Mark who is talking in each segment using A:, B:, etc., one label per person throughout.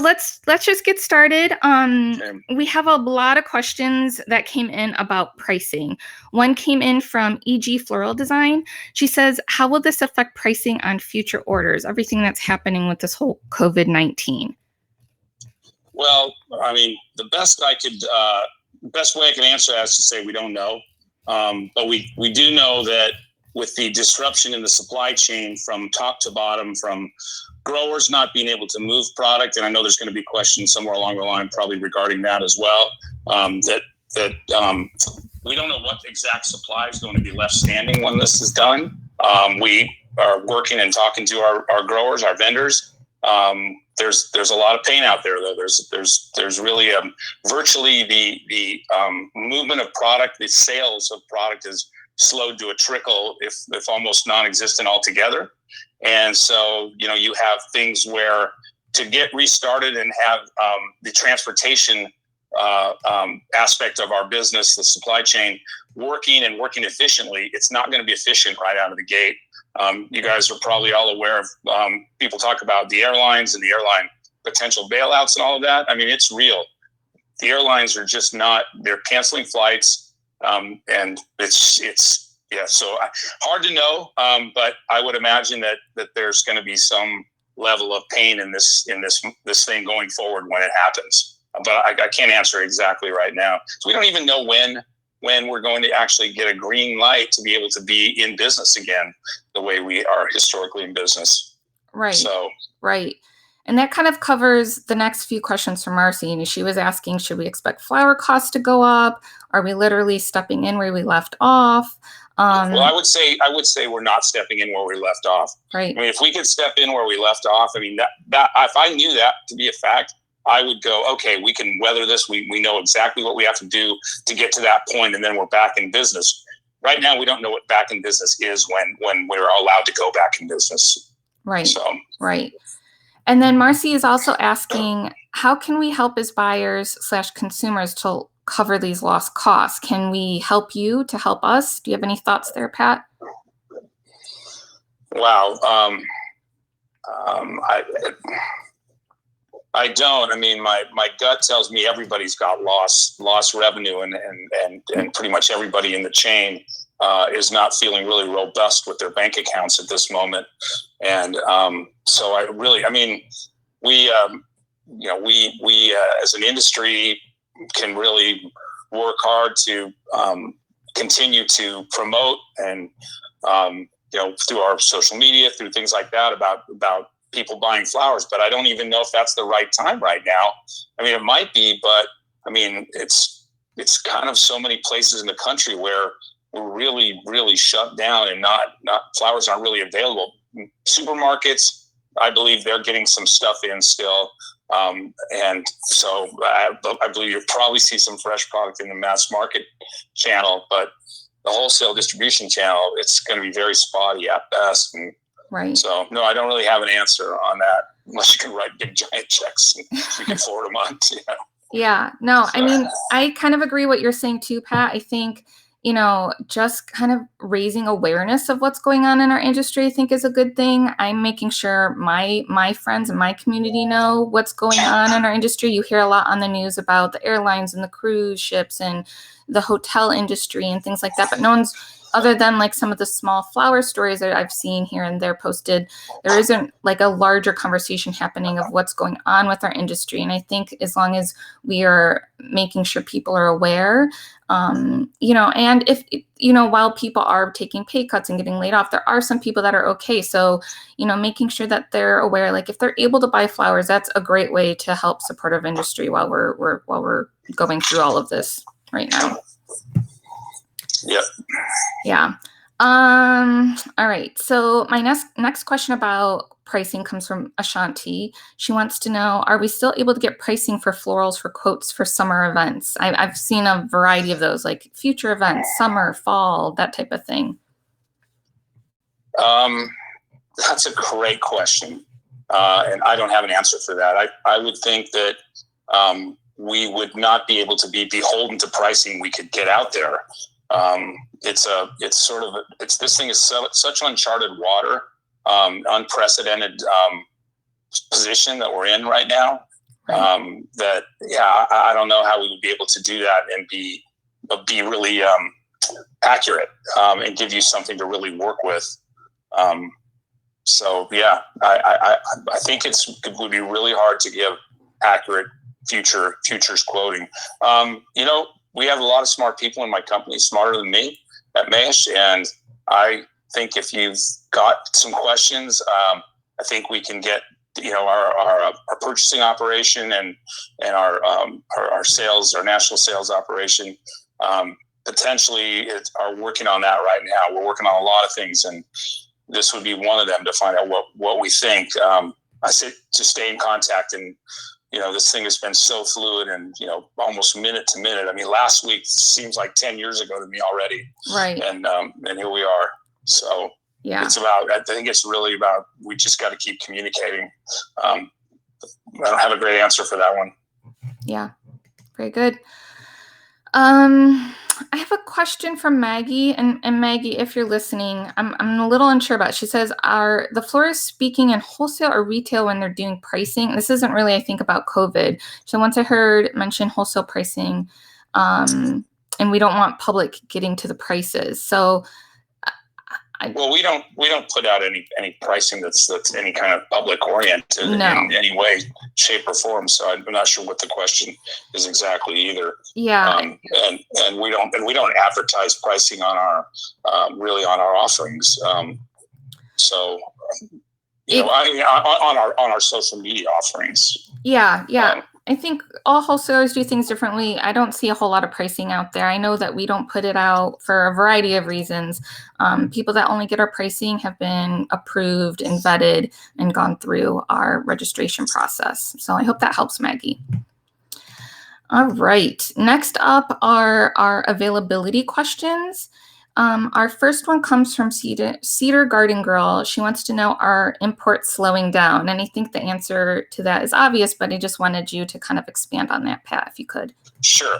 A: Let's just get started.
B: Okay.
A: We have a lot of questions that came in about pricing. One came in from EG Floral Design. She says, how will this affect pricing on future orders? Everything that's happening with this whole COVID-19.
B: Well, I mean, the best way I can answer that is to say we don't know. But we do know that with the disruption in the supply chain from top to bottom, from growers not being able to move product, and I know there's going to be questions somewhere along the line probably regarding that as well, that we don't know what exact supply is going to be left standing when this is done. We are working and talking to our growers, our vendors. There's a lot of pain out there, though. There's really virtually the movement of product, the sales of product is slowed to a trickle, if almost non-existent altogether. And so, you have things where to get restarted and have the transportation aspect of our business, the supply chain, working efficiently, it's not going to be efficient right out of the gate. You guys are probably all aware of people talk about the airlines and the airline potential bailouts and all of that. I mean, it's real. The airlines are just not, they're canceling flights. And so hard to know. But I would imagine that there's going to be some level of pain in this thing going forward when it happens. But I can't answer exactly right now. So we don't even know when we're going to actually get a green light to be able to be in business again, the way we are historically in business.
A: Right.
B: So,
A: right. And that kind of covers the next few questions from Marcy. And she was asking, should we expect flower costs to go up? Are we literally stepping in where we left off?
B: Well, I would say we're not stepping in where we left off.
A: Right.
B: I mean, if we could step in where we left off, I mean, that if I knew that to be a fact, I would go, okay, we can weather this. We know exactly what we have to do to get to that point, and then we're back in business. Right now, we don't know what back in business is when we're allowed to go back in business.
A: Right.
B: So.
A: Right. And then Marcy is also asking, how can we help as buyers/consumers to cover these lost costs? Can we help you to help us? Do you have any thoughts there, Pat?
B: Wow. I don't. I mean, my gut tells me everybody's got lost revenue, and pretty much everybody in the chain is not feeling really robust with their bank accounts at this moment. And so we as an industry can really work hard to continue to promote and through our social media, through things like that about people buying flowers. But I don't even know if that's the right time right now. I mean, it might be, but I mean, it's kind of so many places in the country where we're really, really shut down and not flowers aren't really available. Supermarkets, I believe they're getting some stuff in still. And so I believe you'll probably see some fresh product in the mass market channel, but the wholesale distribution channel, it's going to be very spotty at best. And
A: right.
B: So, no, I don't really have an answer on that unless you can write big giant checks and you can forward them on to.
A: Yeah, no, I mean, I kind of agree what you're saying too, Pat. I think, just kind of raising awareness of what's going on in our industry, I think is a good thing. I'm making sure my friends and my community know what's going on in our industry. You hear a lot on the news about the airlines and the cruise ships and the hotel industry and things like that, but no one's, other than like some of the small flower stories that I've seen here and there posted, there isn't like a larger conversation happening of what's going on with our industry. And I think as long as we are making sure people are aware, and if, while people are taking pay cuts and getting laid off, there are some people that are okay. So, making sure that they're aware, like if they're able to buy flowers, that's a great way to help support our industry while we're going through all of this right now.
B: Yep.
A: Yeah. All right. So my next question about pricing comes from Ashanti. She wants to know, are we still able to get pricing for florals for quotes for summer events? I've seen a variety of those, like future events, summer, fall, that type of thing.
B: That's a great question. And I don't have an answer for that. I would think that we would not be able to be beholden to pricing we could get out there. This thing is such uncharted water, unprecedented position that we're in right now. That, I don't know how we would be able to do that and be really accurate and give you something to really work with. So yeah, I think it would be really hard to give accurate futures quoting. We have a lot of smart people in my company, smarter than me at Mayesh, and I think if you've got some questions, I think we can get our purchasing operation and our sales, our national sales operation, potentially are working on that right now. We're working on a lot of things, and this would be one of them to find out what we think. I say to stay in contact, and this thing has been so fluid and almost minute to minute. I mean, last week seems like 10 years ago to me already.
A: Right.
B: And here we are. So
A: yeah,
B: I think it's really about, we just got to keep communicating. I don't have a great answer for that one.
A: Yeah, very good. I have a question from Maggie, and Maggie, if you're listening, I'm a little unsure about it. She says, are the florists speaking in wholesale or retail when they're doing pricing? This isn't really, I think, about COVID. So once I heard mention wholesale pricing, and we don't want public getting to the prices. So
B: well, we don't put out any pricing that's any kind of public oriented in any way, shape, or form. So I'm not sure what the question is exactly either.
A: Yeah.
B: And we don't advertise pricing on our really on our offerings. So on our social media offerings.
A: Yeah. I think all wholesalers do things differently. I don't see a whole lot of pricing out there. I know that we don't put it out for a variety of reasons. People that only get our pricing have been approved and vetted and gone through our registration process. So I hope that helps, Maggie. All right. Next up are our availability questions. Our first one comes from Cedar Garden Girl. She wants to know, are imports slowing down? And I think the answer to that is obvious, but I just wanted you to kind of expand on that, Pat, if you could.
B: Sure.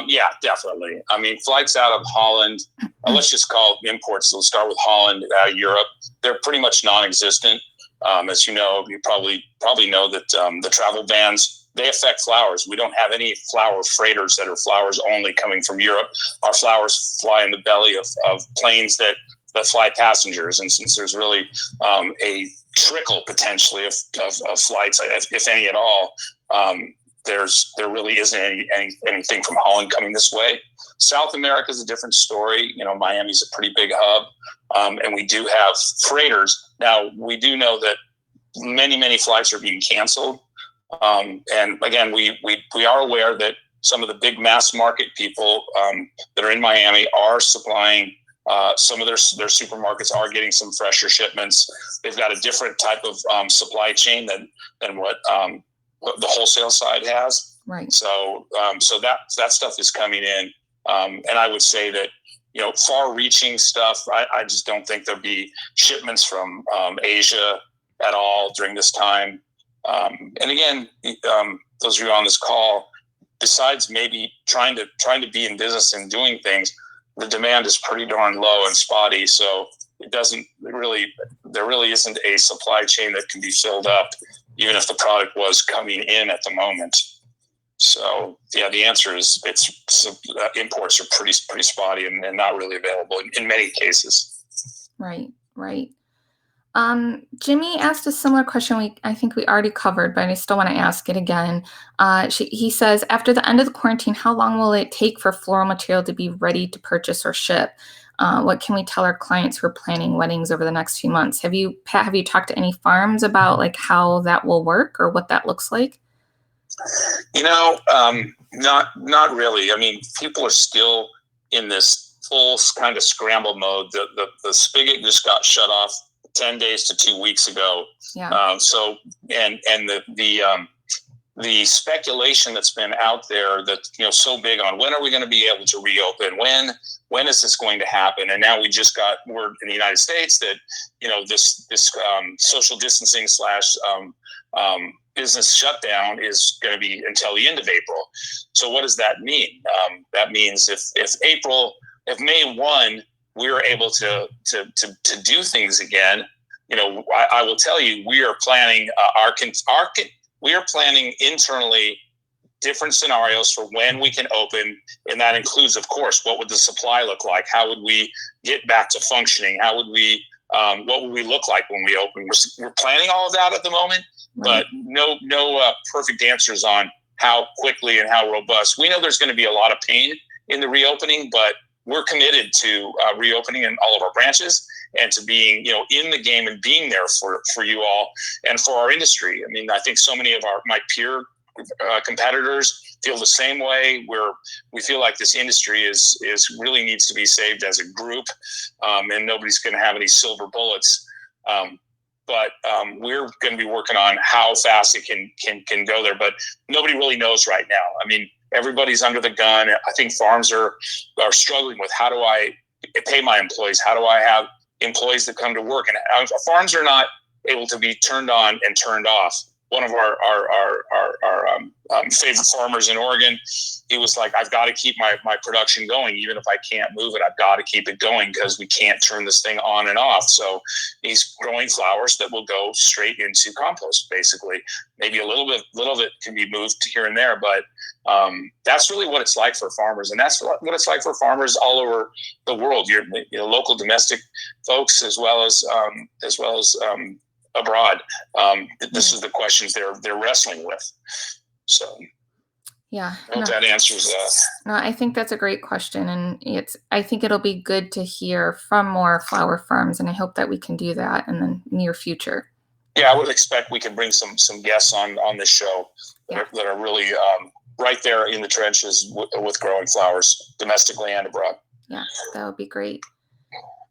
B: Yeah, definitely. I mean, flights out of Holland, let's just call it imports. Let's start with Holland, Europe. They're pretty much non-existent. As you know, you probably know that the travel bans, they affect flowers. We don't have any flower freighters that are flowers only coming from Europe. Our flowers fly in the belly of planes that fly passengers. And since there's really a trickle potentially of flights, if any at all, there really isn't anything from Holland coming this way. South America is a different story. Miami's a pretty big hub, and we do have freighters. Now, we do know that many flights are being canceled. And again, we are aware that some of the big mass market people that are in Miami are supplying some of their supermarkets are getting some fresher shipments. They've got a different type of supply chain than what the wholesale side has.
A: Right.
B: So that stuff is coming in. And I would say that, far-reaching stuff, I just don't think there'll be shipments from Asia at all during this time. And again, those of you on this call, besides maybe trying to be in business and doing things, the demand is pretty darn low and spotty. So there really isn't a supply chain that can be filled up, even if the product was coming in at the moment. So yeah, the answer is imports are pretty spotty and not really available in many cases.
A: Right. Jimmy asked a similar question I think we already covered, but I still want to ask it again. He says, after the end of the quarantine, how long will it take for floral material to be ready to purchase or ship? What can we tell our clients who are planning weddings over the next few months? Pat, have you talked to any farms about like how that will work or what that looks like?
B: Not really. I mean, people are still in this full kind of scramble mode. The spigot just got shut off 10 days to 2 weeks ago.
A: Yeah.
B: So the speculation that's been out there that, so big on when are we going to be able to reopen? When is this going to happen? And now we just got word in the United States that, this social distancing / business shutdown is going to be until the end of April. So what does that mean? That means if May 1, we're able to do things again, I will tell you, we are planning we are planning internally different scenarios for when we can open. And that includes, of course, what would the supply look like? How would we get back to functioning? How would we, what would we look like when we open? We're planning all of that at the moment, but no perfect answers on how quickly and how robust. We know there's going to be a lot of pain in the reopening, but we're committed to reopening in all of our branches and to being, in the game and being there for you all and for our industry. I mean, I think so many of my peer competitors feel the same way, where we feel like this industry is really needs to be saved as a group, and nobody's going to have any silver bullets. But we're going to be working on how fast it can go there. But nobody really knows right now. I mean, everybody's under the gun. I think farms are struggling with, how do I pay my employees? How do I have employees that come to work? And farms are not able to be turned on and turned off. One of our favorite farmers in Oregon, he was like, I've got to keep my production going. Even if I can't move it, I've got to keep it going because we can't turn this thing on and off. So he's growing flowers that will go straight into compost, basically. Maybe a little bit can be moved here and there, but that's really what it's like for farmers. And that's what it's like for farmers all over the world. Your local domestic folks, as well as abroad. This is the questions they're wrestling with. So
A: yeah,
B: I hope that answers that.
A: No, I think that's a great question, and I think it'll be good to hear from more flower farms, and I hope that we can do that in the near future.
B: Yeah, I would expect we can bring some guests on this show that are really right there in the trenches with growing flowers, domestically and abroad.
A: Yeah, that would be great.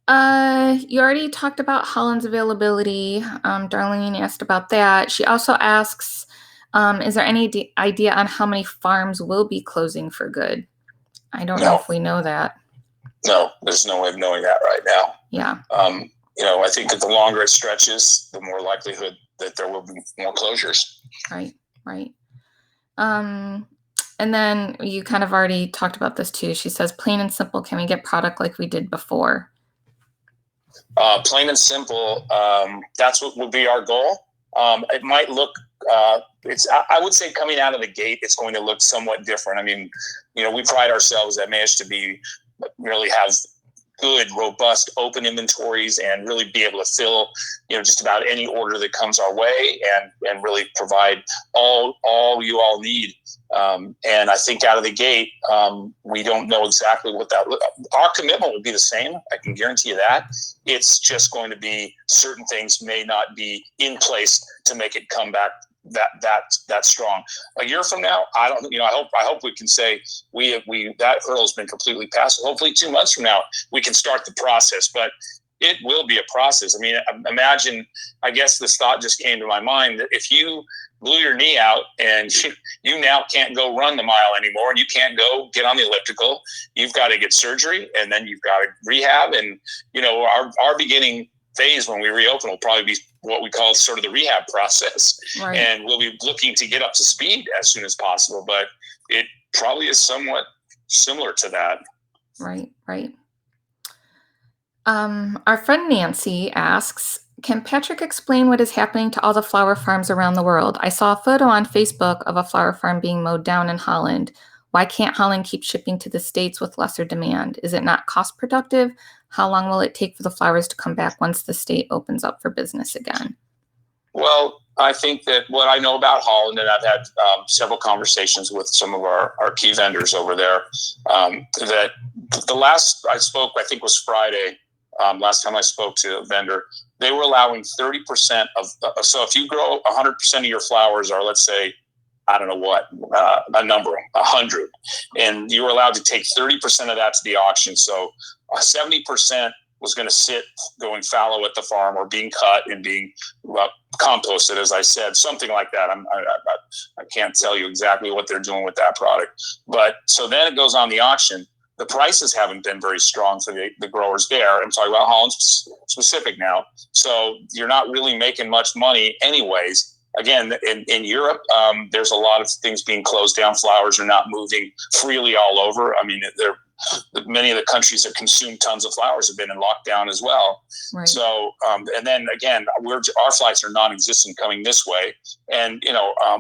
A: You already talked about Holland's availability. Darlene asked about that. She also asks, is there any idea on how many farms will be closing for good? I don't know if we know that.
B: No, there's no way of knowing that right now.
A: Yeah.
B: I think that the longer it stretches, the more likelihood that there will be more closures.
A: Right. And then you kind of already talked about this too. She says, plain and simple, can we get product like we did before?
B: Plain and simple, that's what would be our goal. It might look, I would say coming out of the gate, it's going to look somewhat different. I mean, we pride ourselves at Mayesh to really have good, robust, open inventories and really be able to fill, just about any order that comes our way and really provide all you all need. And I think out of the gate, we don't know exactly what our commitment will be the same. I can guarantee you that. It's just going to be certain things may not be in place to make it come back that strong. A year from now, I don't. I hope we can say that hurdle's been completely passed. Hopefully, 2 months from now, we can start the process. But it will be a process. I mean, imagine. I guess this thought just came to my mind that if you blew your knee out and you now can't go run the mile anymore, and you can't go get on the elliptical, you've got to get surgery, and then you've got to rehab. And our beginning phase when we reopen will probably be what we call sort of the rehab process. Right. And we'll be looking to get up to speed as soon as possible, but it probably is somewhat similar to that.
A: Right. Our friend Nancy asks, can Patrick explain what is happening to all the flower farms around the world? I saw a photo on Facebook of a flower farm being mowed down in Holland. Why can't Holland keep shipping to the States with lesser demand? Is it not cost productive? How long will it take for the flowers to come back once the state opens up for business again?
B: Well, I think that what I know about Holland, and I've had several conversations with some of our key vendors over there, that the last I spoke, I think was Friday, last time I spoke to a vendor, they were allowing 30% of, so if you grow 100% of your flowers, or let's say, I don't know what, a number, 100, and you were allowed to take 30% of that to the auction. So 70% was going to sit going fallow at the farm or being cut and being composted, as I said, something like that. I can't tell you exactly what they're doing with that product. But so then it goes on the auction. The prices haven't been very strong for the growers there. I'm talking about Holland specific now. So you're not really making much money anyways. Again, in Europe, there's a lot of things being closed down. Flowers are not moving freely all over. I mean, many of the countries that consume tons of flowers have been in lockdown as well.
A: Right.
B: So, and then again, our flights are non-existent coming this way. And,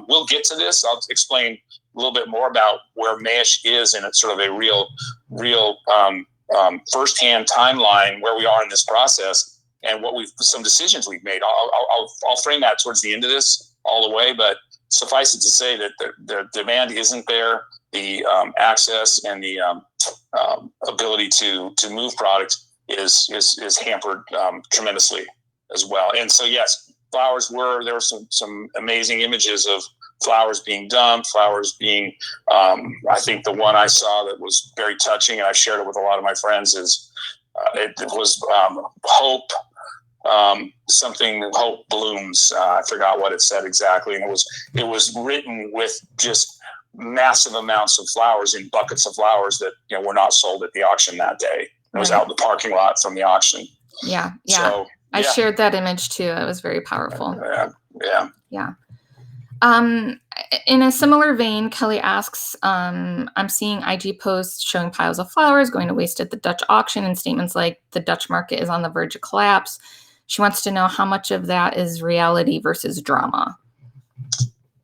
B: we'll get to this. I'll explain a little bit more about where Mayesh is in it's sort of a real firsthand timeline where we are in this process and some decisions we've made. I'll frame that towards the end of this all the way, but suffice it to say that the demand isn't there. The access and the ability to move product is hampered tremendously as well. And so, yes, there were some amazing images of flowers being dumped, flowers being, I think the one I saw that was very touching, and I shared it with a lot of my friends, is it was hope, hope blooms. I forgot what it said exactly. And it was written with just massive amounts of flowers in buckets of flowers that, were not sold at the auction that day. It was out in the parking lot from the auction.
A: Yeah. Yeah.
B: So,
A: I shared that image too. It was very powerful.
B: Yeah.
A: In a similar vein, Kelly asks, I'm seeing IG posts showing piles of flowers going to waste at the Dutch auction and statements like the Dutch market is on the verge of collapse. She wants to know how much of that is reality versus drama.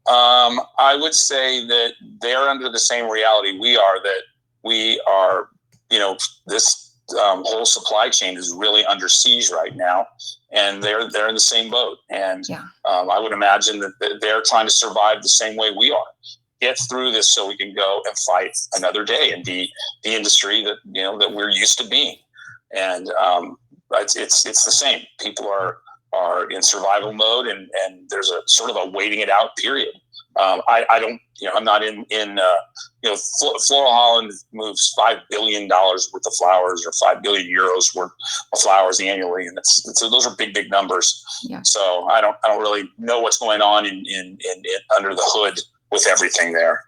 B: I would say that they're under the same reality we are, that we are, this whole supply chain is really under siege right now, and they're in the same boat. And I would imagine that they're trying to survive the same way we are, get through this so we can go and fight another day and be the industry that, that we're used to being. And it's the same. People are in survival mode, and there's a sort of a waiting it out period. I don't, I'm not in Floral Holland moves $5 billion worth of flowers, or 5 billion euros worth of flowers annually. And those are big numbers. Yeah. So I don't really know what's going on in under the hood with everything there.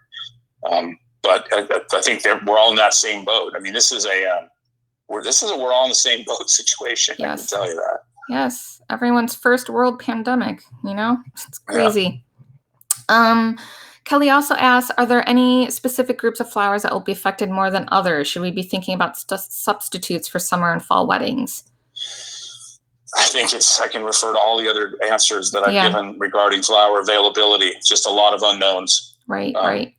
B: But I think we're all in that same boat. I mean, this is we're all in the same boat situation. Yes. I can tell you that.
A: Yes. Everyone's first world pandemic, it's crazy. Yeah. Kelly also asks, are there any specific groups of flowers that will be affected more than others? Should we be thinking about substitutes for summer and fall weddings?
B: I think I can refer to all the other answers that I've given regarding flower availability. Just a lot of unknowns.
A: Right.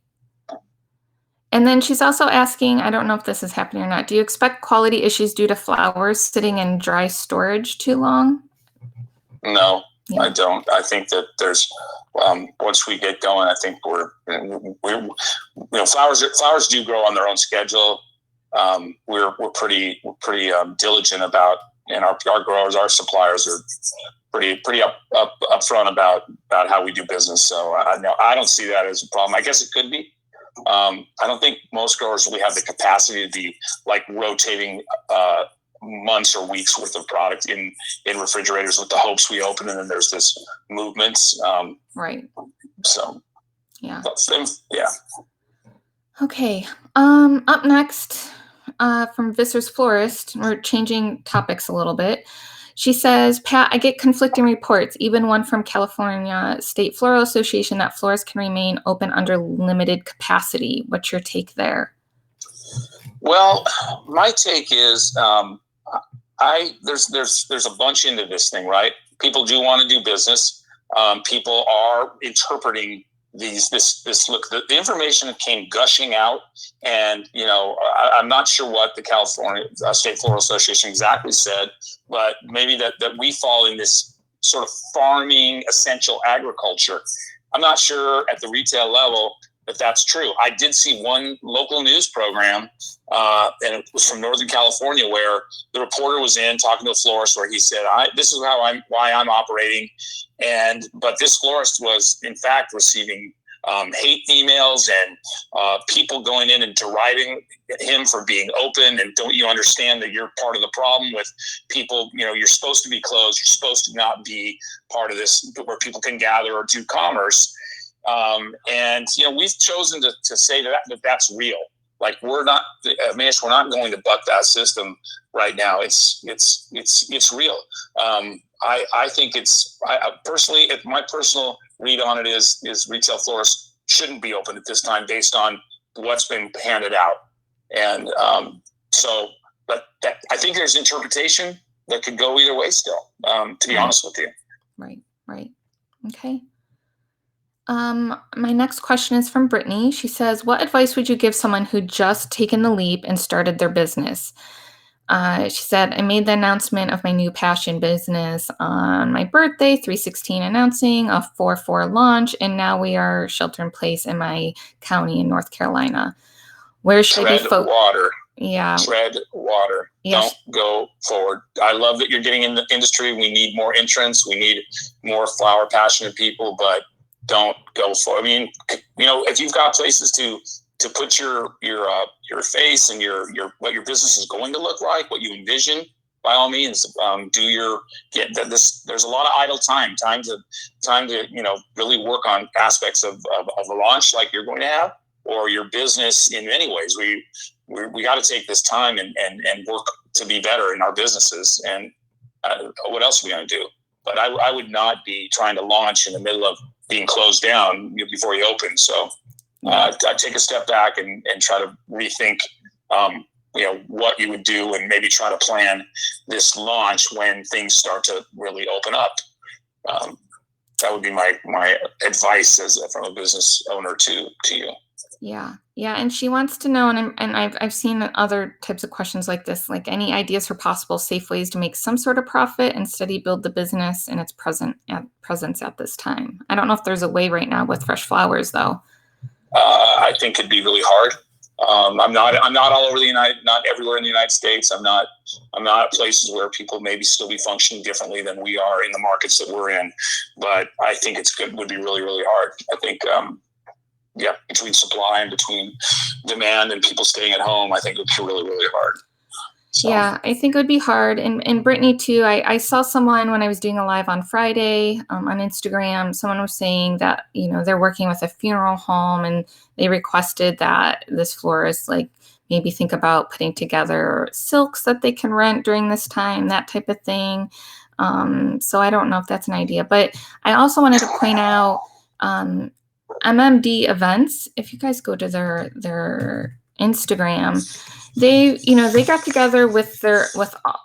A: And then she's also asking, I don't know if this is happening or not, do you expect quality issues due to flowers sitting in dry storage too long?
B: No, I don't. I think that there's, once we get going, I think we're flowers do grow on their own schedule. We're pretty diligent about, and our growers, our suppliers are pretty upfront about how we do business. So I don't see that as a problem. I guess it could be. I don't think most growers really have the capacity to be like rotating months or weeks worth of product in refrigerators with the hopes we open and then there's this movement.
A: Right.
B: So
A: yeah.
B: Okay.
A: Up next, from Visser's Florist, we're changing topics a little bit. She says, Pat, I get conflicting reports, even one from California State Floral Association, that florists can remain open under limited capacity. What's your take there?
B: Well, my take is there's a bunch into this thing, right? People do want to do business. People are interpreting this look. The information came gushing out, and I'm not sure what the California State Floral Association exactly said, but maybe that we fall in this sort of farming essential agriculture. I'm not sure at the retail level that that's true. I did see one local news program, and it was from Northern California, where the reporter was in talking to a florist, where he said, "This is why I'm operating," but this florist was in fact receiving hate emails and people going in and deriding him for being open. And don't you understand that you're part of the problem with people? You're supposed to be closed. You're supposed to not be part of this where people can gather or do commerce. We've chosen to say that's real. Like, we're not, Mayesh, we're not going to buck that system right now. It's real. I think personally, my personal read on it is retail florists shouldn't be open at this time based on what's been handed out. And but I think there's interpretation that could go either way still, to be honest with you.
A: Right. Okay. My next question is from Brittany. She says, what advice would you give someone who just taken the leap and started their business? She said, I made the announcement of my new passion business on my birthday, 3/16, announcing a 4/4 launch, and now we are shelter in place in my county in North Carolina. Where should I be focused?
B: Water.
A: Yeah.
B: Tread water.
A: Yes.
B: Don't go forward. I love that you're getting in the industry. We need more entrants. We need more flower passionate people, but don't go forward. I mean, if you've got places to put your face and your what your business is going to look like, what you envision, by all means, there's a lot of idle time to really work on aspects of a launch like you're going to have, or your business in many ways. We got to take this time and work to be better in our businesses. And what else are we going to do? But I would not be trying to launch in the middle of being closed down before you open. So I'd take a step back and try to rethink, what you would do, and maybe try to plan this launch when things start to really open up. That would be my advice from a business owner to you.
A: Yeah. And she wants to know, and I've seen other types of questions like this, like any ideas for possible safe ways to make some sort of profit and steady build the business and its presence at this time. I don't know if there's a way right now with fresh flowers, though.
B: I think it'd be really hard. I'm not all over not everywhere in the United States. I'm not at places where people maybe still be functioning differently than we are in the markets that we're in. But I think would be really, really hard. I think, between supply and between demand and people staying at home, I think it would be really, really hard. So.
A: Yeah, I think it would be hard. And Brittany, too, I saw someone when I was doing a live on Friday on Instagram, someone was saying that, they're working with a funeral home and they requested that this florist maybe think about putting together silks that they can rent during this time, that type of thing. So I don't know if that's an idea. But I also wanted to point out MMD events. If you guys go to their Instagram, they got together with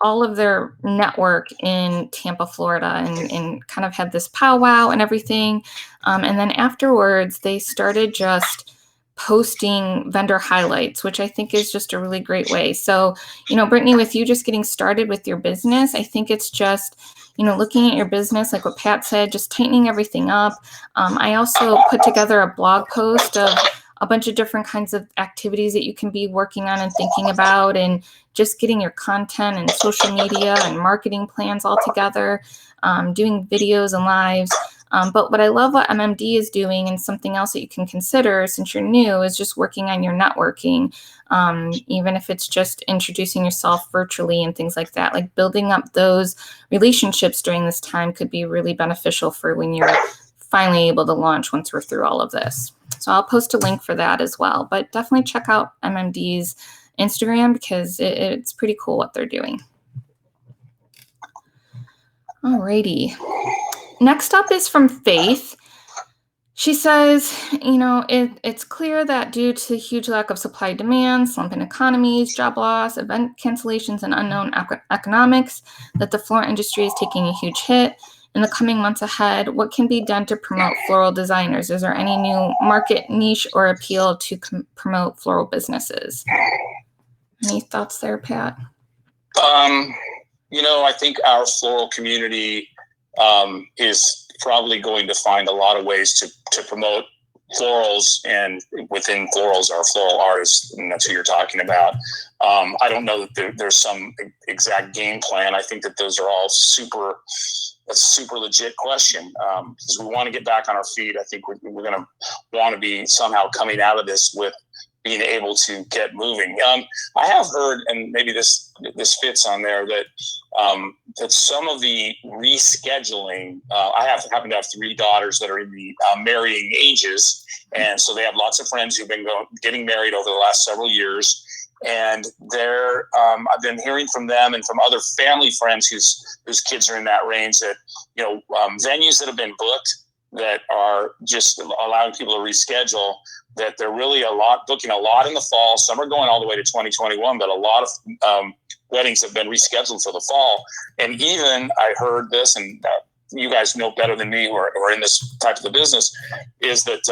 A: all of their network in Tampa, Florida, and kind of had this powwow and everything. And then afterwards, they started just posting vendor highlights, which I think is just a really great way. So, Brittany, with you just getting started with your business, I think it's just, looking at your business, like what Pat said, just tightening everything up. I also put together a blog post of a bunch of different kinds of activities that you can be working on and thinking about, and just getting your content and social media and marketing plans all together, doing videos and lives. But what I love what MMD is doing, and something else that you can consider since you're new, is just working on your networking, even if it's just introducing yourself virtually and things like that. Like building up those relationships during this time could be really beneficial for when you're finally able to launch once we're through all of this. So I'll post a link for that as well. But definitely check out MMD's Instagram because it's pretty cool what they're doing. Alrighty. Next up is from Faith. She says, it's clear that due to huge lack of supply demand, slump in economies, job loss, event cancellations, and unknown economics, that the floral industry is taking a huge hit. In the coming months ahead, what can be done to promote floral designers? Is there any new market niche or appeal to promote floral businesses? Any thoughts there, Pat?
B: I think our floral community is probably going to find a lot of ways to promote florals, and within florals are floral artists, and that's who you're talking about. I don't know that there's some exact game plan. I think that those are all that's a super legit question, because we want to get back on our feet. I think we're going to want to be somehow coming out of this with being able to get moving. I have heard, and maybe this fits on there, that that some of the rescheduling, I happen to have 3 daughters that are in the marrying ages, and so they have lots of friends who've been getting married over the last several years. And I've been hearing from them and from other family friends whose kids are in that range that, venues that have been booked that are just allowing people to reschedule, that they're really booking a lot in the fall. Some are going all the way to 2021, but a lot of weddings have been rescheduled for the fall. And even I heard this, and you guys know better than me who are in this type of the business, is that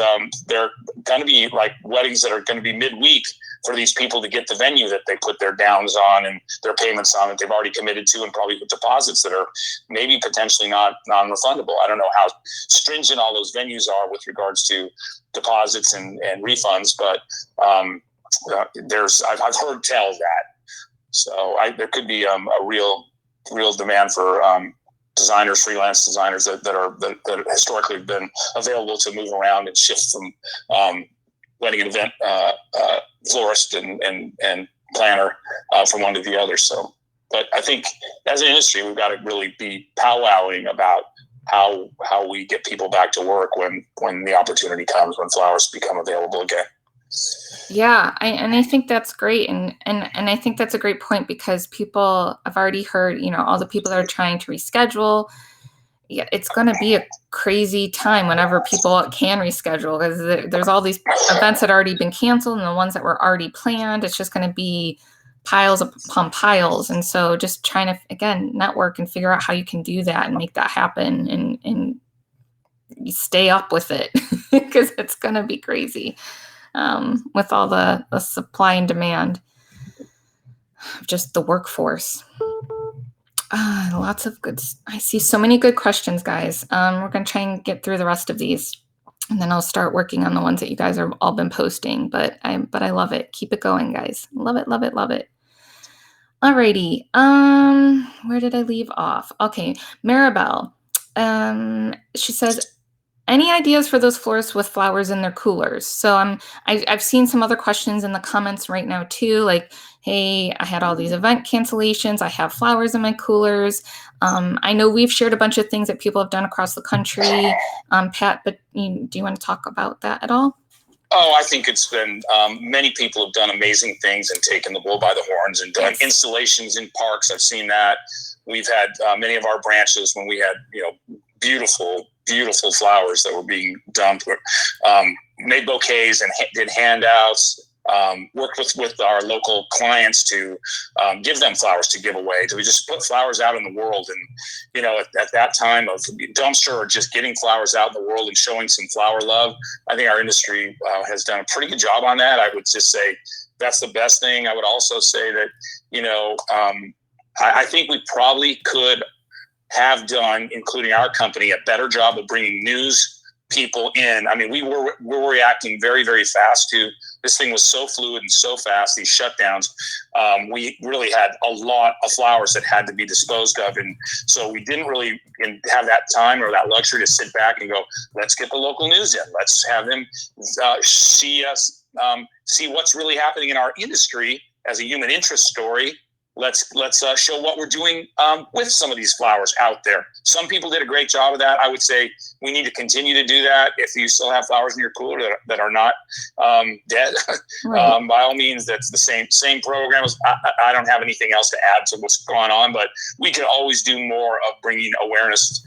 B: they're going to be like weddings that are going to be midweek for these people to get the venue that they put their downs on and their payments on that they've already committed to, and probably with deposits that are maybe potentially not non-refundable. I don't know how stringent all those venues are with regards to deposits and refunds, but I've heard tell that. So there could be a real demand for designers, freelance designers that historically have been available to move around and shift from wedding and event florist and planner from one to the other. So, but I think as an industry, we've got to really be powwowing about how we get people back to work when the opportunity comes, when flowers become available again.
A: Yeah, I think that's great, and I think that's a great point, because people, I've already heard, all the people that are trying to reschedule. Yeah, it's going to be a crazy time whenever people can reschedule, because there's all these events that already been canceled, and the ones that were already planned, it's just going to be piles upon piles. And so just trying to, again, network and figure out how you can do that and make that happen, and you stay up with it because it's going to be crazy with all the supply and demand of just the workforce. Lots of good. I see so many good questions, guys. We're going to try and get through the rest of these, and then I'll start working on the ones that you guys are all been posting. But I love it. Keep it going, guys. Love it, love it, love it. Alrighty. Where did I leave off? Okay, Maribel. She says, any ideas for those florists with flowers in their coolers? So I've seen some other questions in the comments right now too, like, hey, I had all these event cancellations. I have flowers in my coolers. I know we've shared a bunch of things that people have done across the country, Pat, but do you want to talk about that at all?
B: Oh, I think it's been, many people have done amazing things and taken the bull by the horns and done installations in parks. I've seen that. We've had many of our branches when we had, beautiful flowers that were being dumped, made bouquets and did handouts, worked with our local clients to give them flowers to give away. So we just put flowers out in the world. And, at that time of dumpster or just getting flowers out in the world and showing some flower love, I think our industry has done a pretty good job on that. I would just say that's the best thing. I would also say that, I think we probably could have done, including our company, a better job of bringing news people in. I mean, we're reacting very, very fast to this. Thing was so fluid and so fast, these shutdowns. We really had a lot of flowers that had to be disposed of. And so we didn't really have that time or that luxury to sit back and go, let's get the local news in. Let's have them see us, see what's really happening in our industry as a human interest story. Let's show what we're doing with some of these flowers out there. Some people did a great job of that. I would say we need to continue to do that. If you still have flowers in your cooler that are not dead, right. By all means, that's the same programs. I don't have anything else to add to what's going on, but we could always do more of bringing awareness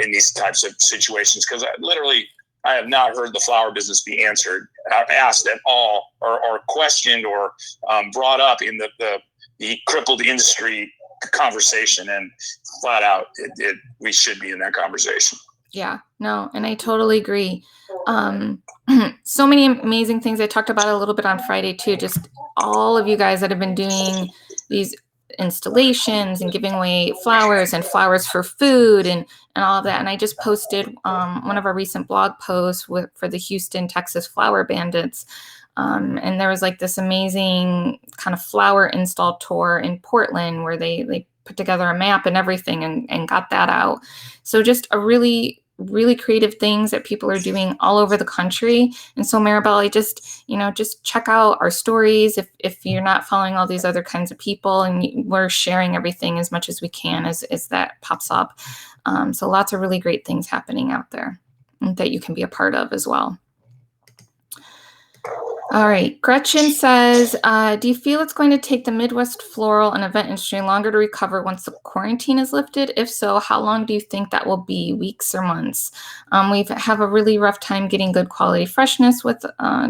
B: in these types of situations, because I have not heard the flower business be asked at all, or questioned, or brought up in the crippled industry conversation. And flat out, we should be in that conversation.
A: Yeah, no, and I totally agree. So many amazing things. I talked about it a little bit on Friday too, just all of you guys that have been doing these installations and giving away flowers and flowers for food and all of that. And I just posted one of our recent blog posts for the Houston, Texas Flower Bandits. And there was like this amazing kind of flower install tour in Portland where they put together a map and everything and got that out. So just a really, really creative things that people are doing all over the country. And so Maribel, I just check out our stories if you're not following all these other kinds of people, and we're sharing everything as much as we can as that pops up. So lots of really great things happening out there that you can be a part of as well. All right. Gretchen says, do you feel it's going to take the Midwest floral and event industry longer to recover once the quarantine is lifted? If so, how long do you think that will be? Weeks or months? We have a really rough time getting good quality freshness with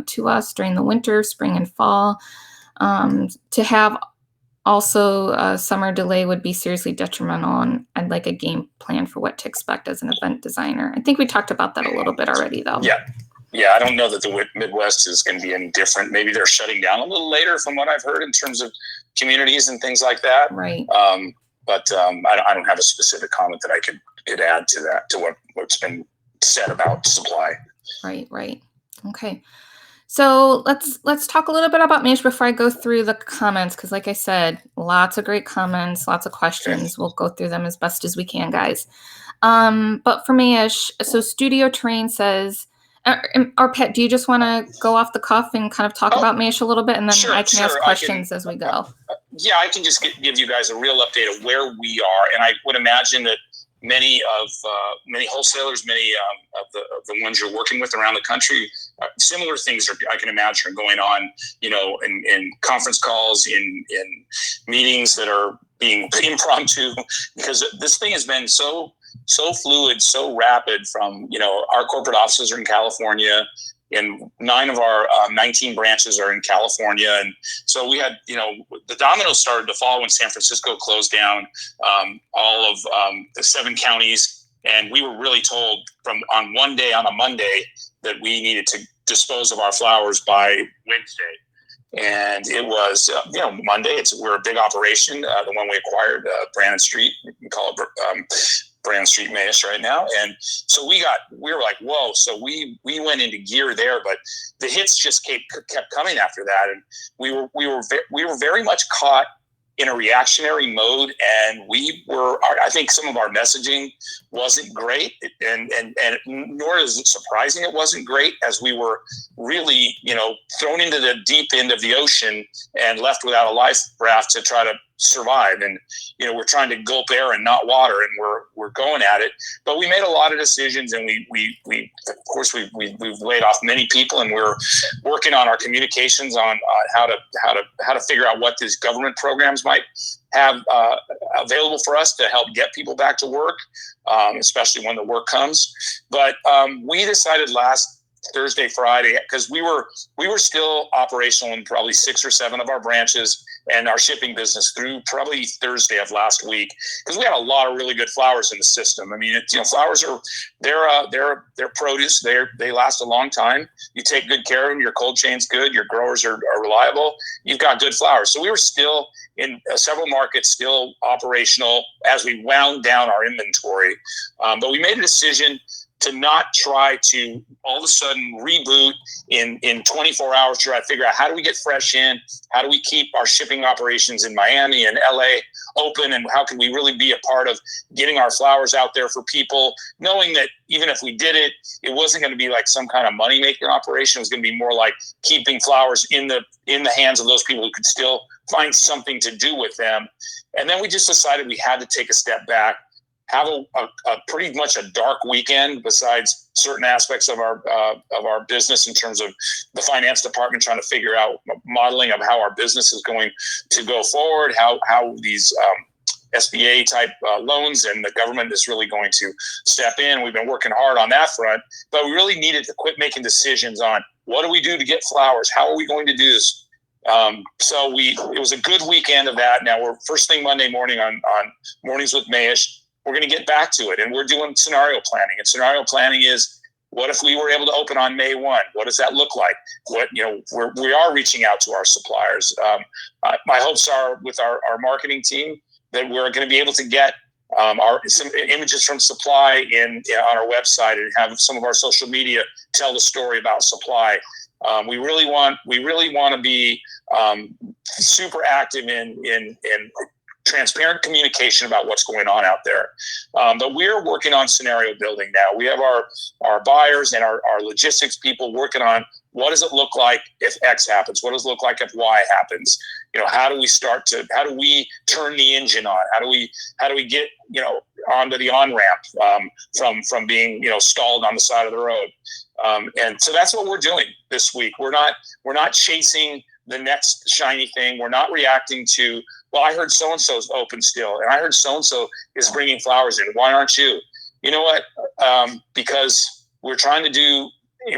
A: to us during the winter, spring, and fall. To have also a summer delay would be seriously detrimental, and I'd like a game plan for what to expect as an event designer. I think we talked about that a little bit already, though.
B: Yeah, I don't know that the Midwest is going to be any different. Maybe they're shutting down a little later from what I've heard in terms of communities and things like that.
A: Right.
B: But I don't have a specific comment that I could add to that, to what's been said about supply.
A: Right. Okay. So let's talk a little bit about Mayesh before I go through the comments, because like I said, lots of great comments, lots of questions. We'll go through them as best as we can, guys. But for Mayesh, so Studio Terrain says, or Pat, do you just want to go off the cuff and kind of talk about Mayesh a little bit, and then I can ask questions as we go?
B: Yeah, I can just give you guys a real update of where we are, and I would imagine that many wholesalers, many of the ones you're working with around the country, similar things I can imagine are going on, in conference calls, in meetings that are being impromptu, because this thing has been so fluid, so rapid. From our corporate offices are in California, and 9 of our 19 branches are in California. And so we had, the dominoes started to fall when San Francisco closed down all of the 7 counties. And we were really told on a Monday, that we needed to dispose of our flowers by Wednesday. And it was, Monday. We're a big operation, the one we acquired, Brandon Street. We call it Brand Street Mayesh right now. And so we were like, whoa. So we went into gear there, but the hits just kept coming after that. And we were very much caught in a reactionary mode. And I think some of our messaging wasn't great, and nor is it surprising it wasn't great, as we were really, thrown into the deep end of the ocean and left without a life raft to try to survive. And we're trying to gulp air and not water, and we're going at it. But we made a lot of decisions, and we of course we've laid off many people, and we're working on our communications on how to figure out what these government programs might have available for us to help get people back to work, especially when the work comes. But we decided last Thursday, Friday, because we were still operational in probably 6 or 7 of our branches and our shipping business through probably Thursday of last week, because we had a lot of really good flowers in the system. I mean, flowers are they're produce. They last a long time. You take good care of them. Your cold chain's good. Your growers are reliable. You've got good flowers. So we were still in several markets, still operational as we wound down our inventory. But we made a decision to not try to all of a sudden reboot in 24 hours, to try to figure out how do we get fresh in, how do we keep our shipping operations in Miami and LA open, and how can we really be a part of getting our flowers out there for people, knowing that even if we did it, it wasn't going to be like some kind of money-making operation. It was going to be more like keeping flowers in the hands of those people who could still find something to do with them. And then we just decided we had to take a step back, have a pretty much a dark weekend, besides certain aspects of our business in terms of the finance department trying to figure out modeling of how our business is going to go forward, how these SBA type loans and the government is really going to step in. We've been working hard on that front, but we really needed to quit making decisions on what do we do to get flowers? How are we going to do this? So it was a good weekend of that. Now we're first thing Monday morning on Mornings with Mayesh. We're going to get back to it, and we're doing scenario planning. And scenario planning is, what if we were able to open on May 1? What does that look like? We are reaching out to our suppliers. My hopes are with our marketing team that we're going to be able to get some images from supply on our website, and have some of our social media tell the story about supply. We really want to be super active in transparent communication about what's going on out there. But we're working on scenario building now. We have our buyers and our logistics people working on what does it look like if X happens? What does it look like if Y happens? How do we turn the engine on? How do we get, onto the on-ramp from being, stalled on the side of the road? And so that's what we're doing this week. We're not chasing the next shiny thing. We're not reacting to, well, I heard so-and-so's open still, and I heard so-and-so is bringing flowers in. Why aren't you? You know what? Because we're trying to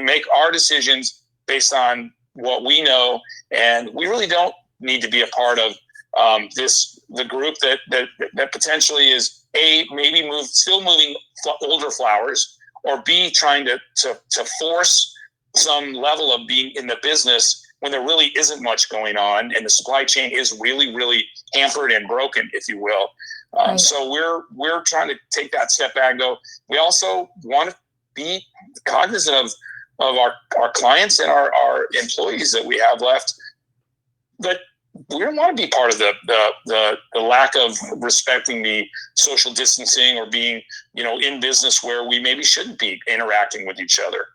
B: make our decisions based on what we know, and we really don't need to be a part of the group that potentially is maybe still moving older flowers, or B, trying to force some level of being in the business when there really isn't much going on, and the supply chain is really, really hampered and broken, if you will.
A: Right.
B: So we're trying to take that step back and go. We also want to be cognizant of our clients and our employees that we have left, but we don't want to be part of the lack of respecting the social distancing, or being, in business where we maybe shouldn't be interacting with each other.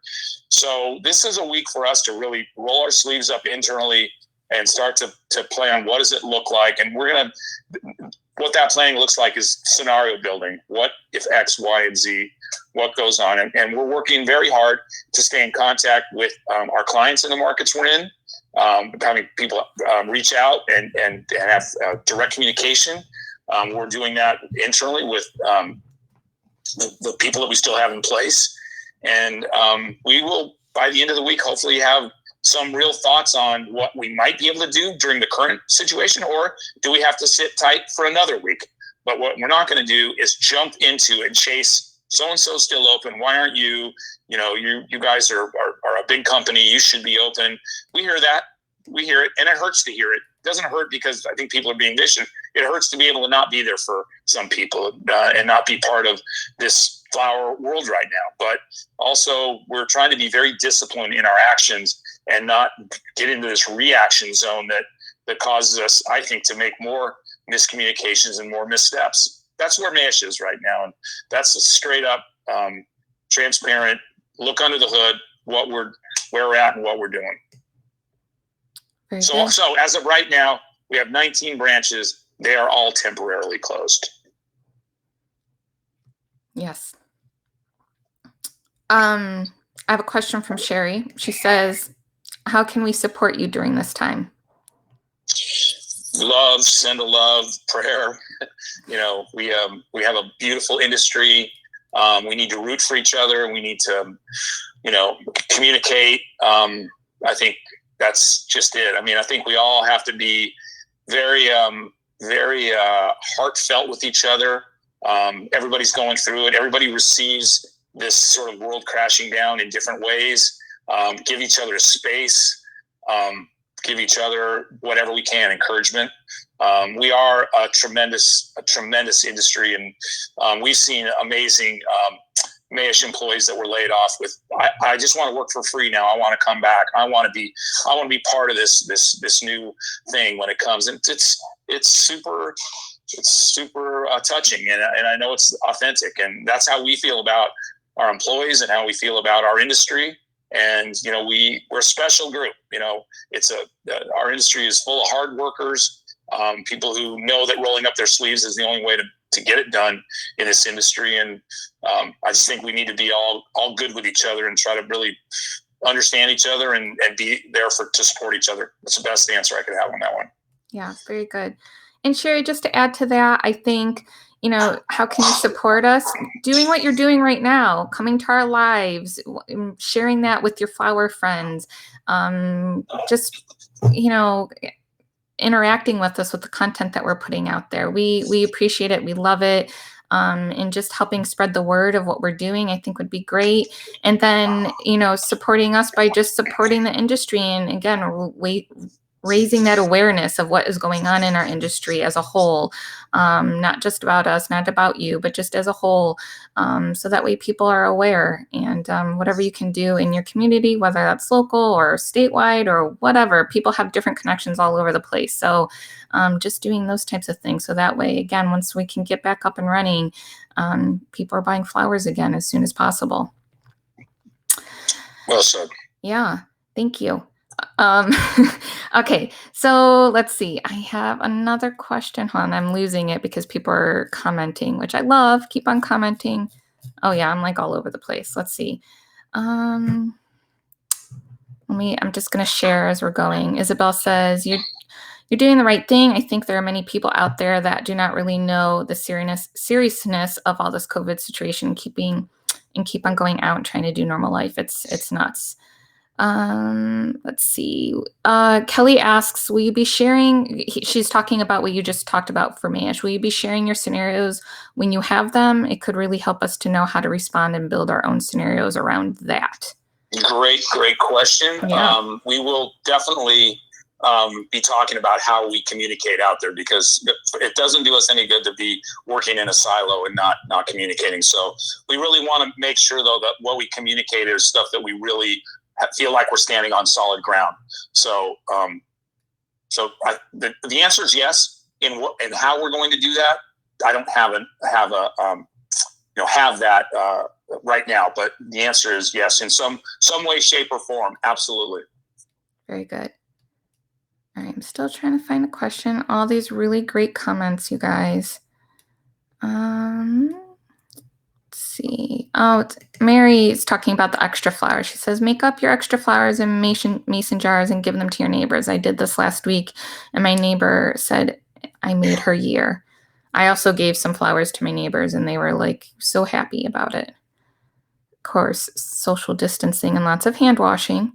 B: So this is a week for us to really roll our sleeves up internally and start to plan what does it look like. And what that planning looks like is scenario building. What if X, Y, and Z, what goes on? And we're working very hard to stay in contact with our clients in the markets we're in, having people reach out and have direct communication. We're doing that internally with the people that we still have in place. And we will, by the end of the week, hopefully have some real thoughts on what we might be able to do during the current situation, or do we have to sit tight for another week? But what we're not going to do is jump into and chase so-and-so still open. Why aren't you? You guys are a big company. You should be open. We hear that. We hear it, and it hurts to hear it. It doesn't hurt because I think people are being vicious. It hurts to be able to not be there for some people and not be part of this flower world right now. But also, we're trying to be very disciplined in our actions and not get into this reaction zone that causes us, I think, to make more miscommunications and more missteps. That's where Mayesh is right now, and that's a straight up, transparent look under the hood, where we're at and what we're doing. So as of right now, we have 19 branches. They are all temporarily closed.
A: Yes. I have a question from Sherry. She says, how can we support you during this time?
B: Love, send a love, prayer. We have a beautiful industry. We need to root for each other. We need to, communicate. I think that's just it. I mean, I think we all have to be very, very heartfelt with each other. Everybody's going through it. Everybody receives this sort of world crashing down in different ways. Give each other space. Give each other whatever we can, encouragement. We are a tremendous industry, and we've seen amazing Mayesh employees that were laid off with, I just want to work for free now. I want to come back. I want to be part of this new thing when it comes. And it's super touching, and I know it's authentic, and that's how we feel about our employees and how we feel about our industry. And we're a special group. Our industry is full of hard workers, people who know that rolling up their sleeves is the only way to get it done in this industry. And I just think we need to be all good with each other and try to really understand each other and be there to support each other. That's the best answer I could have on that one.
A: Yeah, very good. And Sherry, just to add to that, I think, how can you support us? Doing what you're doing right now, coming to our lives, sharing that with your flower friends, just, interacting with us with the content that we're putting out there. We appreciate it. We love it. And just helping spread the word of what we're doing, I think would be great. And then, supporting us by just supporting the industry. And again, raising that awareness of what is going on in our industry as a whole, not just about us, not about you, but just as a whole. So that way people are aware, and whatever you can do in your community, whether that's local or statewide or whatever, people have different connections all over the place. So just doing those types of things. So that way, again, once we can get back up and running, people are buying flowers again as soon as possible.
B: Well said.
A: Yeah. Thank you. Um, okay, so let's see. I have another question. Hold on, I'm losing it because people are commenting, which I love. Keep on commenting. Oh yeah, I'm like all over the place. Let's see. Um, I'm just gonna share as we're going. Isabel says, you're doing the right thing. I think there are many people out there that do not really know the seriousness of all this COVID situation, keep on going out and trying to do normal life. It's nuts. Let's see. Kelly asks, will you be sharing? She's talking about what you just talked about for Mayesh. Will you be sharing your scenarios when you have them? It could really help us to know how to respond and build our own scenarios around that.
B: Great question.
A: Yeah.
B: We will definitely be talking about how we communicate out there, because it doesn't do us any good to be working in a silo and not communicating. So we really want to make sure, though, that what we communicate is stuff that we really feel like we're standing on solid ground. So the answer is yes. In how we're going to do that, I don't have that right now, but the answer is yes, in some way, shape, or form. Absolutely.
A: Very good. All right, I'm still trying to find a question. All these really great comments, you guys. Let's see. Oh, Mary is talking about the extra flowers. She says, make up your extra flowers in mason jars and give them to your neighbors. I did this last week, and my neighbor said I made her year. I also gave some flowers to my neighbors, and they were like so happy about it. Of course, social distancing and lots of hand washing.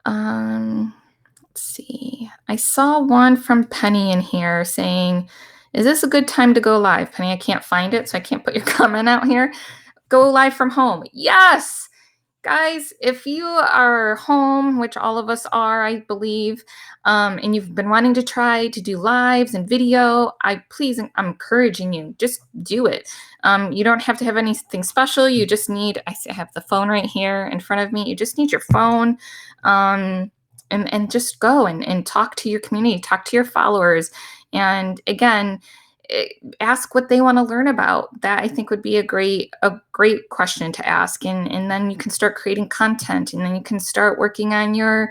A: Let's see. I saw one from Penny in here saying, is this a good time to go live? Penny, I can't find it, so I can't put your comment out here. Go live from home. Yes! Guys, if you are home, which all of us are, I believe, and you've been wanting to try to do lives and video, I'm encouraging you, just do it. You don't have to have anything special. You just need, I have the phone right here in front of me. You just need your phone. And just go and talk to your community, talk to your followers. And again, ask what they want to learn about. That I think would be a great question to ask. And then you can start creating content, and then you can start working on your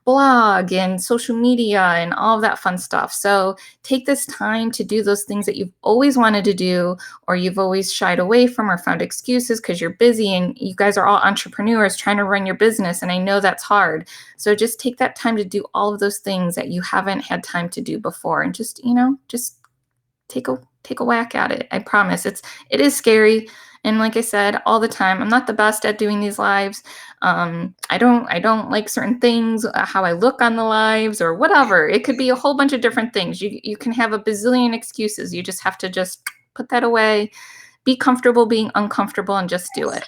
A: blog and social media and all of that fun stuff. So take this time to do those things that you've always wanted to do, or you've always shied away from or found excuses because you're busy. And you guys are all entrepreneurs trying to run your business, and I know that's hard. So just take that time to do all of those things that you haven't had time to do before, and just take a whack at it. I promise. It is scary. And like I said, all the time, I'm not the best at doing these lives. I don't like certain things, how I look on the lives or whatever. It could be a whole bunch of different things. You can have a bazillion excuses. You just have to just put that away, be comfortable being uncomfortable, and just do it.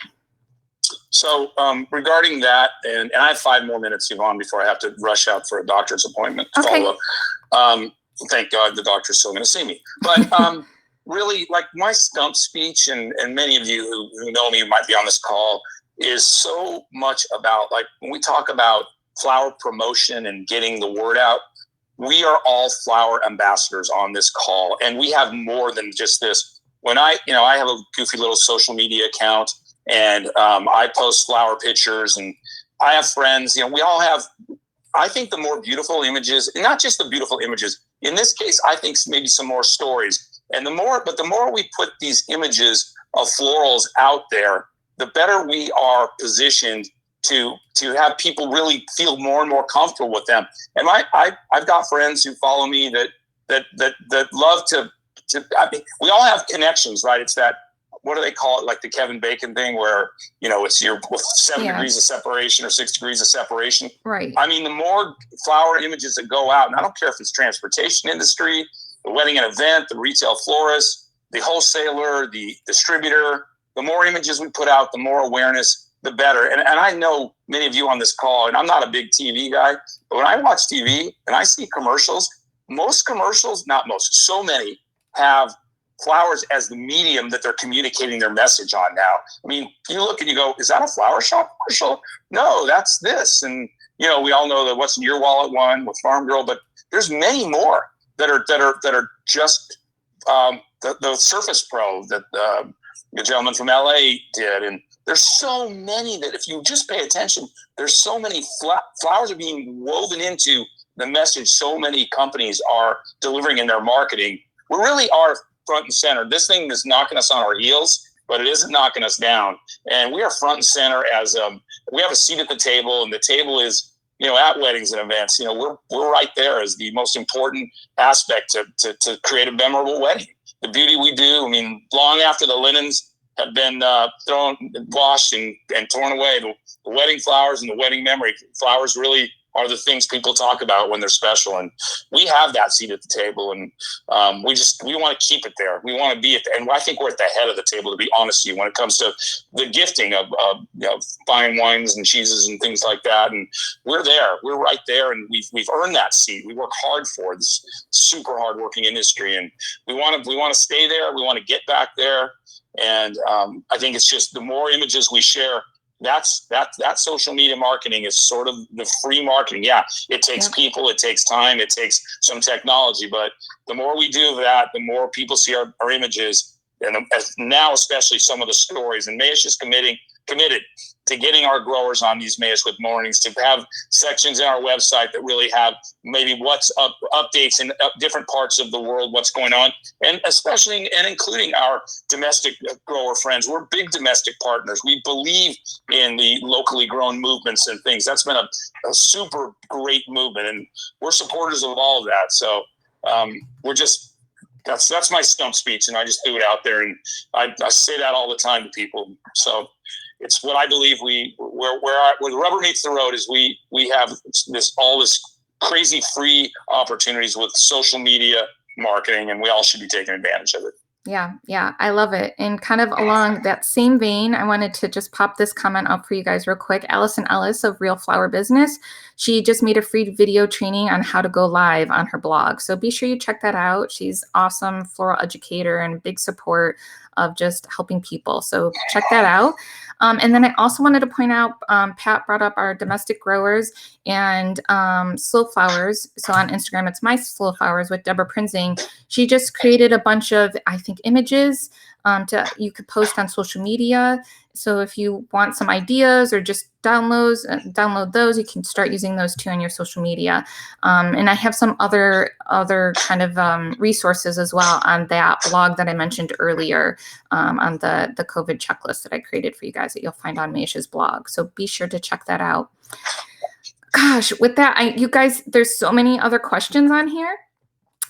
B: So regarding that, and I have 5 more minutes, Yvonne, before I have to rush out for a doctor's appointment to follow up. Thank God the doctor's still going to see me. But really, like, my stump speech, and many of you who know me might be on this call, is so much about, like, when we talk about flower promotion and getting the word out, we are all flower ambassadors on this call, and we have more than just this. When I have a goofy little social media account, and I post flower pictures, and I have friends. We all have. I think the more beautiful images, and not just the beautiful images. In this case, I think maybe some more stories. And the more we put these images of florals out there, the better we are positioned to have people really feel more and more comfortable with them. And I've got friends who follow me that love to. I mean, we all have connections, right? It's that, what do they call it? Like the Kevin Bacon thing, where it's your 7 degrees of separation or 6 degrees of separation.
A: Right.
B: I mean, the more flower images that go out, and I don't care if it's transportation industry, the wedding and event, the retail florist, the wholesaler, the distributor, the more images we put out, the more awareness, the better. And I know many of you on this call, and I'm not a big TV guy, but when I watch TV and I see commercials, most commercials, not most, so many have flowers as the medium that they're communicating their message on now. I mean, you look and you go, is that a flower shop commercial? No, that's this. And, we all know that What's in Your Wallet one with Farm Girl, but there's many more that are just the Surface Pro that the gentleman from LA did, and There's so many that if you just pay attention, there's so many flowers are being woven into the message. So many companies are delivering in their marketing. We really are front and center. This thing is knocking us on our heels, but it isn't knocking us down. And we are front and center as we have a seat at the table, and the table is, at weddings and events. We're right there as the most important aspect to create a memorable wedding. The beauty we do, long after the linens have been washed and torn away, the wedding flowers and the wedding memory flowers really are the things people talk about when they're special. And we have that seat at the table, and we want to keep it there. We want to be and I think we're at the head of the table, to be honest with you, when it comes to the gifting of fine wines and cheeses and things like that. And we're there. We're right there, and we've earned that seat. We work hard for this super hard working industry, and we want to stay there. We want to get back there. And I think it's just the more images we share, that social media marketing is sort of the free marketing. Yeah, it takes people, it takes time, it takes some technology, but the more we do that, the more people see our images, and now especially some of the stories. And Mayesh is committed to getting our growers on these Mayesh with mornings, to have sections in our website that really have maybe what's up, updates in different parts of the world, what's going on, and especially and including our domestic grower friends. We're big domestic partners. We believe in the locally grown movements and things. That's been a super great movement, and we're supporters of all of that. So we're just, that's my stump speech, and I just threw it out there, and I say that all the time to people. So it's what I believe where the rubber meets the road is we have all this crazy free opportunities with social media marketing, and we all should be taking advantage of it.
A: Yeah, I love it. And kind of along that same vein, I wanted to just pop this comment up for you guys real quick. Allison Ellis of Real Flower Business, she just made a free video training on how to go live on her blog. So be sure you check that out. She's awesome floral educator and big support of just helping people. So check that out. And then I also wanted to point out, Pat brought up our domestic growers and slow flowers. So on Instagram, it's My Slow Flowers with Deborah Prinzing. She just created a bunch of, I think, images you could post on social media. So if you want some ideas or just download those, you can start using those too on your social media. And I have some other kind of resources as well on that blog that I mentioned earlier, on the COVID checklist that I created for you guys that you'll find on Mayesh's blog. So be sure to check that out. Gosh, with that, you guys, there's so many other questions on here.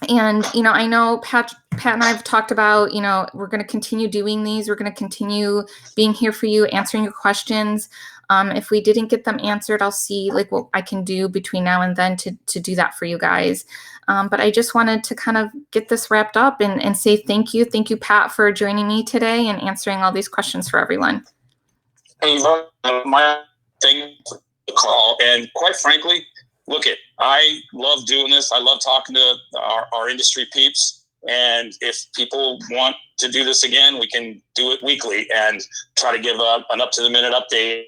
A: And, I know Pat and I have talked about, we're going to continue doing these. We're going to continue being here for you, answering your questions. If we didn't get them answered, I'll see what I can do between now and then to do that for you guys. But I just wanted to kind of get this wrapped up and say thank you. Thank you, Pat, for joining me today and answering all these questions for everyone.
B: Hey, Yvonne, my thing for the call, and quite frankly, I love doing this. I love talking to our industry peeps. And if people want to do this again, we can do it weekly and try to give an up-to-the-minute update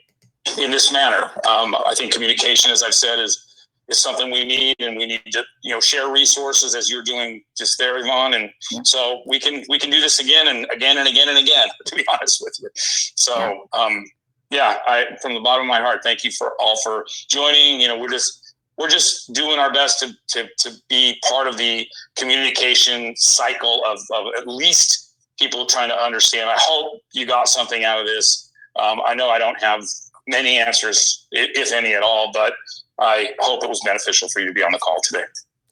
B: in this manner. I think communication, as I've said, is something we need, and we need to share resources as you're doing just there, Yvonne. And so we can do this again and again and again and again, to be honest with you. So I from the bottom of my heart, thank you for joining. We're just doing our best to be part of the communication cycle of at least people trying to understand. I hope you got something out of this. I know I don't have many answers, if any at all, but I hope it was beneficial for you to be on the call today.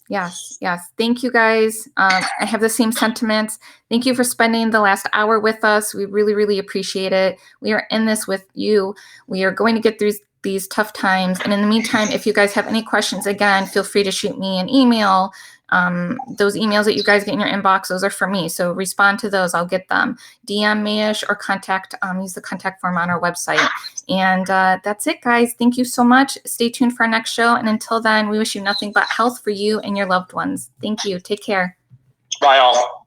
A: Yes. Thank you, guys. I have the same sentiments. Thank you for spending the last hour with us. We really, really appreciate it. We are in this with you. We are going to get through these tough times. And in the meantime, if you guys have any questions, again, feel free to shoot me an email. Those emails that you guys get in your inbox, those are for me. So respond to those. I'll get them. DM Mayesh or use the contact form on our website. And that's it, guys. Thank you so much. Stay tuned for our next show. And until then, we wish you nothing but health for you and your loved ones. Thank you. Take care.
B: Bye, all.